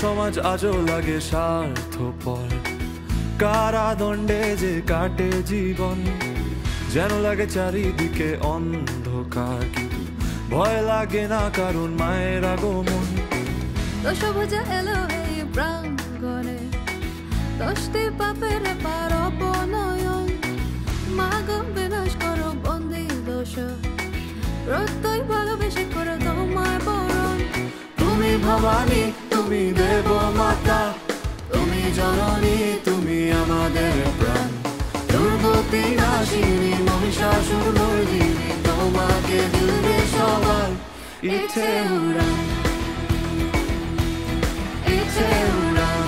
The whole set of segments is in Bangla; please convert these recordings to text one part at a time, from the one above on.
সমাজ আজও লাগে স্বার্থপর, কারাদণ্ডে যে কাটে জীবন, যেন লাগে চারিদিকে অন্ধকার, কিন্তু ভয় লাগে না কারণ মায়ের আগমন। দশভুজা এলো এই প্রাঙ্গণে, দশটি পাপের পার অপনয়ন, মাগ বিনাশ করো বন্দি দোষ, প্রত্যয় ভালোবেসে করো তোমায় বরণ। তুমি ভবানী, তুমি দেব মাতা, তুমি জননী, তুমি আমাদের প্রাণ, দুর্গতি নাশিনী মহিষাসুর মর্দিনী, তোমাকে জুড়ে সবার ইচ্ছে উড়ান, ইচ্ছে উড়ান,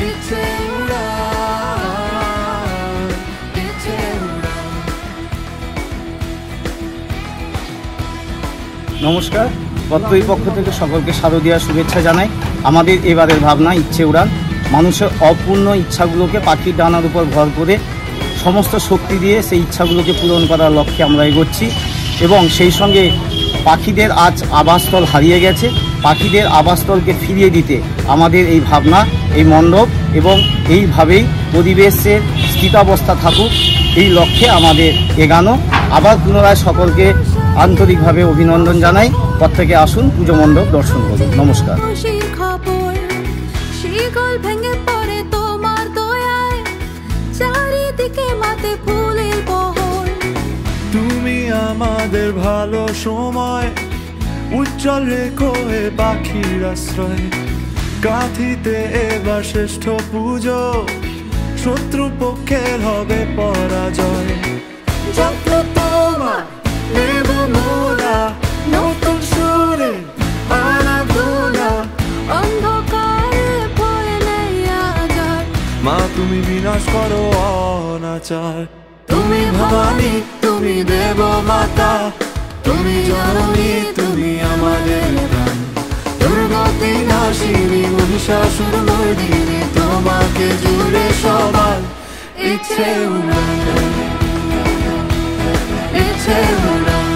ইচ্ছে উড়ান, ইচ্ছে উড়ান। নমস্কার, পত্রই পক্ষ থেকে সকলকে শারদীয়া শুভেচ্ছা জানাই। আমাদের এবারের ভাবনা ইচ্ছে উড়ান। মানুষের অপূর্ণ ইচ্ছাগুলোকে পাখির ডানার উপর ভর করে সমস্ত শক্তি দিয়ে সেই ইচ্ছাগুলোকে পূরণ করার লক্ষ্যে আমরা এগোচ্ছি। এবং সেই সঙ্গে পাখিদের আজ আবাসস্থল হারিয়ে গেছে, পাখিদের আবাসস্থলকে ফিরিয়ে দিতে আমাদের এই ভাবনা, এই মণ্ডপ, এবং এইভাবেই পরিবেশের স্থিতাবস্থা থাকুক এই লক্ষ্যে আমাদের এগানো। আবার পুনরায় সকলকে আন্তরিকভাবে অভিনন্দন জানাই। প্রত্যেকে আসুন, পুজো মণ্ডপ দর্শন করুন। নমস্কার। শিকল ভেঙে পড়ে তোমার দয়ায়, চারিদিকে মাতে ফুলের বহর। তুমি আমাদের ভালো সময়, উজ্জ্বল রেখো এ পাখির আশ্রয়, কাঁথিতে এবার শ্রেষ্ঠ পুজো, শত্রু পক্ষের হবে পরাজয়। যত্ন তোমার নেব মোরা, নতুন সুরে আরাধনা, অন্ধকারে ভয় নেই আজার, মা তুমি বিনাশ করো অনাচার। তুমি ভবানী, তুমি দেব মাতা, তুমি জননী, তুমি আমাদের প্রাণ, দুর্গতি নাশিনী মহিষাসুর মর্দিনী, তোমাকে জুড়ে সবার ইচ্ছে উড়ান, ইচ্ছে উড়ান,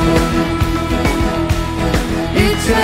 ইচ্ছে